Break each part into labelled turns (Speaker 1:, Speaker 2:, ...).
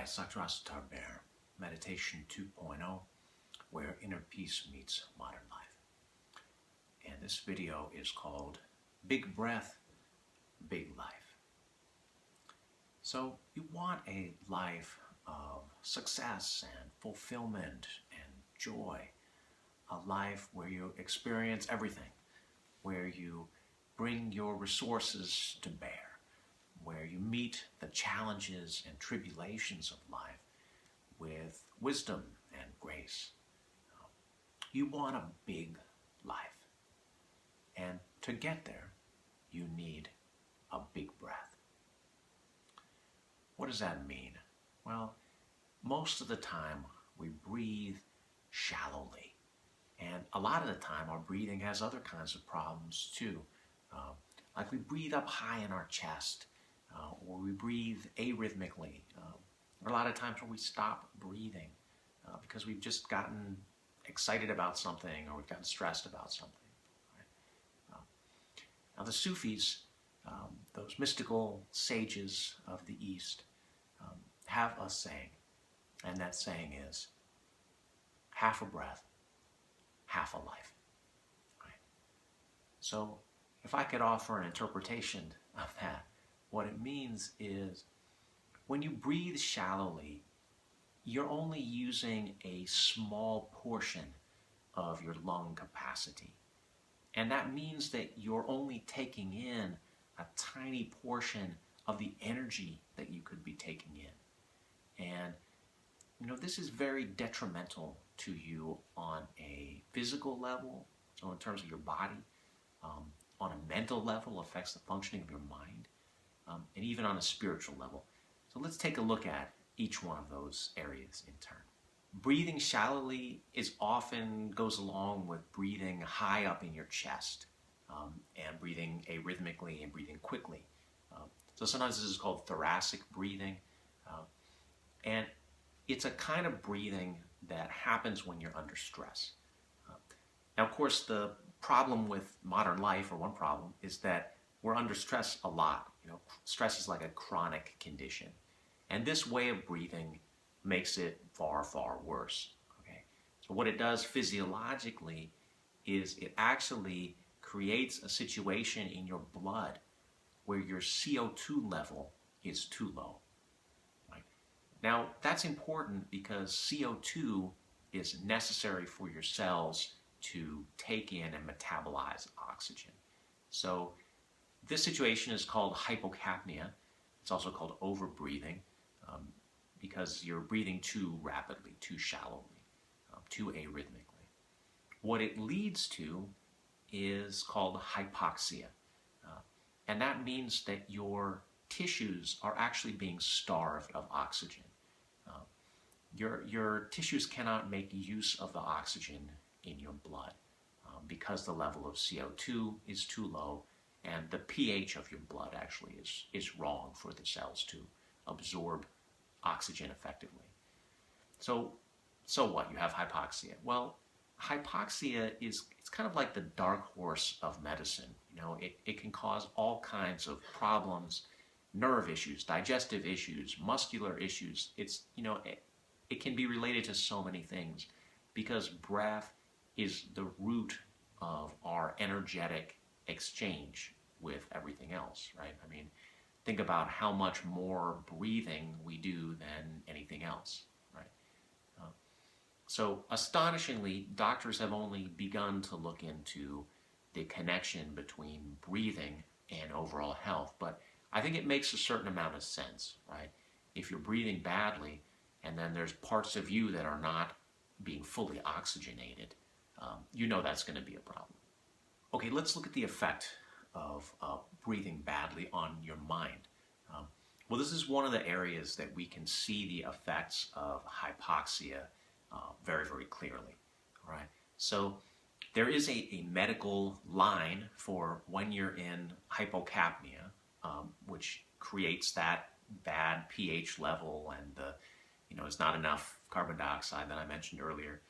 Speaker 1: Satrasatar Bear, Meditation 2.0, where inner peace meets modern life. And this video is called Big Breath, Big Life. So you want a life of success and fulfillment and joy, a life where you experience everything, where you bring your resources to bear, where you meet the challenges and tribulations of life with wisdom and grace. You want a big life. And to get there, you need a big breath. What does that mean? Well, most of the time we breathe shallowly. And a lot of the time our breathing has other kinds of problems too. Like we breathe up high in our chest, or we breathe arrhythmically, or a lot of times where we stop breathing because we've just gotten excited about something or we've gotten stressed about something. Right? Now the Sufis, those mystical sages of the East, have a saying, and that saying is, half a breath, half a life. Right? So if I could offer an interpretation of that, what it means is when you breathe shallowly, you're only using a small portion of your lung capacity. And that means that you're only taking in a tiny portion of the energy that you could be taking in. And this is very detrimental to you on a physical level, so in terms of your body, on a mental level, affects the functioning of your mind, and even on a spiritual level. So let's take a look at each one of those areas in turn. Breathing shallowly often goes along with breathing high up in your chest, and breathing arrhythmically and breathing quickly. So sometimes this is called thoracic breathing, and it's a kind of breathing that happens when you're under stress. Now, of course, the problem with modern life, or one problem, is that we're under stress a lot. Stress is like a chronic condition. And this way of breathing makes it far, far worse. Okay? So what it does physiologically is it actually creates a situation in your blood where your CO2 level is too low. Right? Now, that's important because CO2 is necessary for your cells to take in and metabolize oxygen. So this situation is called hypocapnia. It's also called overbreathing because you're breathing too rapidly, too shallowly, too arrhythmically. What it leads to is called hypoxia. And that means that your tissues are actually being starved of oxygen. Your tissues cannot make use of the oxygen in your blood because the level of CO2 is too low, and the pH of your blood actually is wrong for the cells to absorb oxygen effectively. So what? You have hypoxia. Well, hypoxia it's kind of like the dark horse of medicine. It can cause all kinds of problems, nerve issues, digestive issues, muscular issues. It can be related to so many things because breath is the root of our energetic exchange with everything else, right? I mean, think about how much more breathing we do than anything else, right? So astonishingly, doctors have only begun to look into the connection between breathing and overall health, but I think it makes a certain amount of sense, right? If you're breathing badly and then there's parts of you that are not being fully oxygenated, that's going to be a problem. Okay, let's look at the effect of breathing badly on your mind. Well, this is one of the areas that we can see the effects of hypoxia very, very clearly. All right, so there is a medical line for when you're in hypocapnia, which creates that bad pH level, and it's not enough carbon dioxide that I mentioned earlier,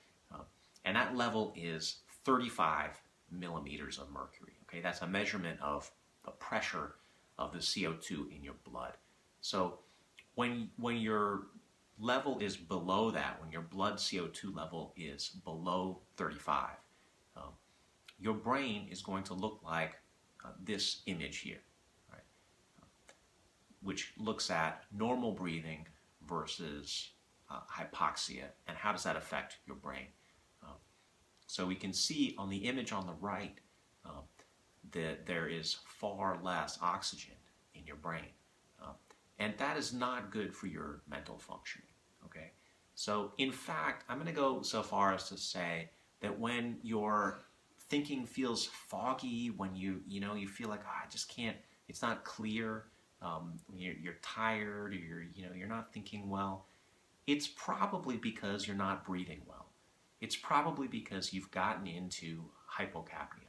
Speaker 1: and that level is 35 millimeters of mercury. Okay, that's a measurement of the pressure of the CO2 in your blood. So when you're level is below that, when your blood CO2 level is below 35, um, your brain is going to look like this image here, right? Which looks at normal breathing versus hypoxia, and how does that affect your brain. Uh, so we can see on the image on the right uh, that there is far less oxygen in your brain. And that is not good for your mental functioning, okay? So in fact, I'm gonna go so far as to say that when your thinking feels foggy, when you feel like, I just can't, it's not clear, when you're tired, or you're not thinking well, it's probably because you're not breathing well. It's probably because you've gotten into hypocapnia.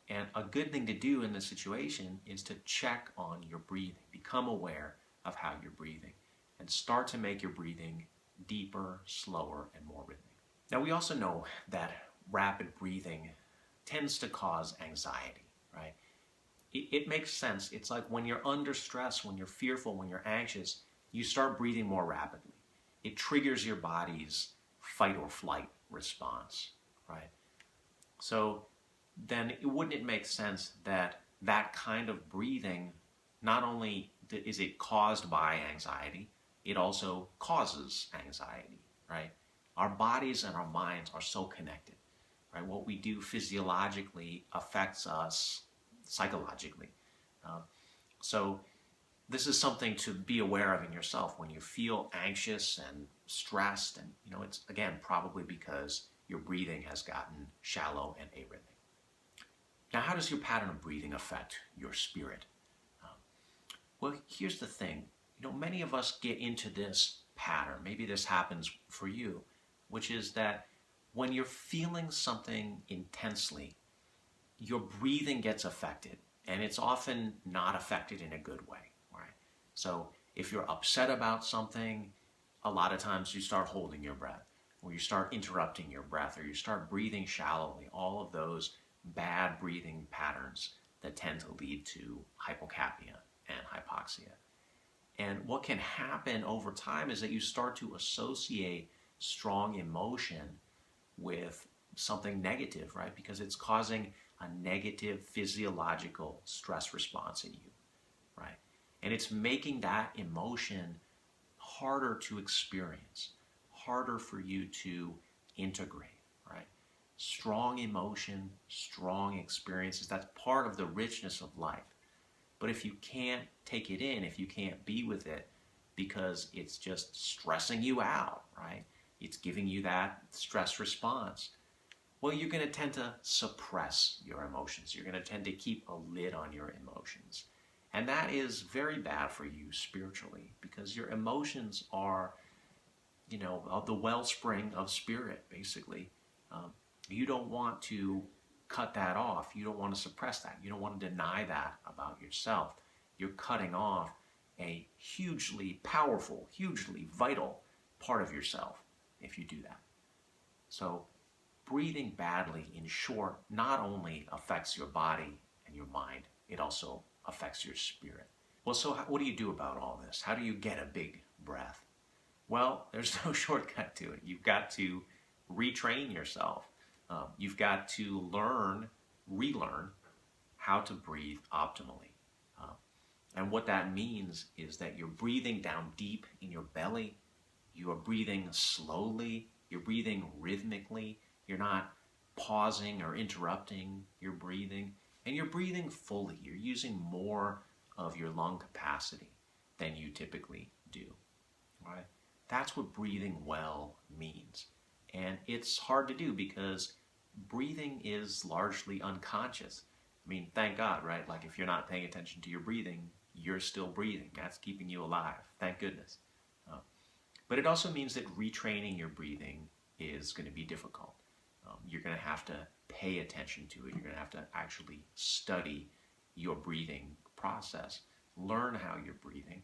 Speaker 1: And a good thing to do in this situation is to check on your breathing. Become aware of how you're breathing and start to make your breathing deeper, slower, and more rhythmic. Now, we also know that rapid breathing tends to cause anxiety, right? It makes sense. It's like when you're under stress, when you're fearful, when you're anxious, you start breathing more rapidly. It triggers your body's fight or flight response, right? So then wouldn't it make sense that that kind of breathing, not only is it caused by anxiety, it also causes anxiety, right? Our bodies and our minds are so connected, right? What we do physiologically affects us psychologically. So this is something to be aware of in yourself when you feel anxious and stressed, and it's again probably because your breathing has gotten shallow and arrhythmic. Now, how does your pattern of breathing affect your spirit? Well, here's the thing. Many of us get into this pattern. Maybe this happens for you, which is that when you're feeling something intensely, your breathing gets affected, and it's often not affected in a good way, right? So if you're upset about something, a lot of times you start holding your breath, or you start interrupting your breath, or you start breathing shallowly. All of those bad breathing patterns that tend to lead to hypocapnia and hypoxia. And what can happen over time is that you start to associate strong emotion with something negative, right? Because it's causing a negative physiological stress response in you, right? And it's making that emotion harder to experience, harder for you to integrate, right? Strong emotion, strong experiences, that's part of the richness of life. But if you can't take it in, if you can't be with it because it's just stressing you out, right? It's giving you that stress response. Well, you're going to tend to suppress your emotions. You're going to tend to keep a lid on your emotions. And that is very bad for you spiritually, because your emotions are, the wellspring of spirit, basically. You don't want to cut that off. You don't want to suppress that. You don't want to deny that about yourself. You're cutting off a hugely powerful, hugely vital part of yourself if you do that. So breathing badly, in short, not only affects your body and your mind, it also affects your spirit. Well, so what do you do about all this? How do you get a big breath? Well, there's no shortcut to it. You've got to retrain yourself. You've got to relearn how to breathe optimally. And what that means is that you're breathing down deep in your belly. You are breathing slowly. You're breathing rhythmically. You're not pausing or interrupting your breathing. And you're breathing fully. You're using more of your lung capacity than you typically do. Right? That's what breathing well means. And it's hard to do because breathing is largely unconscious. I mean, thank God, right? Like if you're not paying attention to your breathing, you're still breathing. That's keeping you alive. Thank goodness. But it also means that retraining your breathing is going to be difficult. You're going to have to pay attention to it. You're going to have to actually study your breathing process, learn how you're breathing,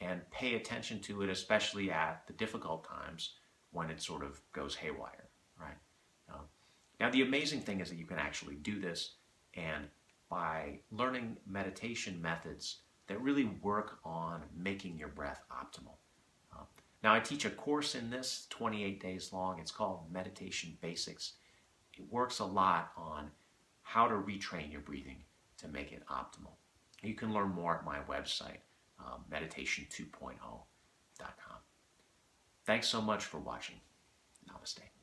Speaker 1: and pay attention to it, especially at the difficult times when it sort of goes haywire, right? Now, the amazing thing is that you can actually do this, and by learning meditation methods that really work on making your breath optimal. Now, I teach a course in this, 28 days long. It's called Meditation Basics. It works a lot on how to retrain your breathing to make it optimal. You can learn more at my website, meditation2.0.com. Thanks so much for watching. Namaste.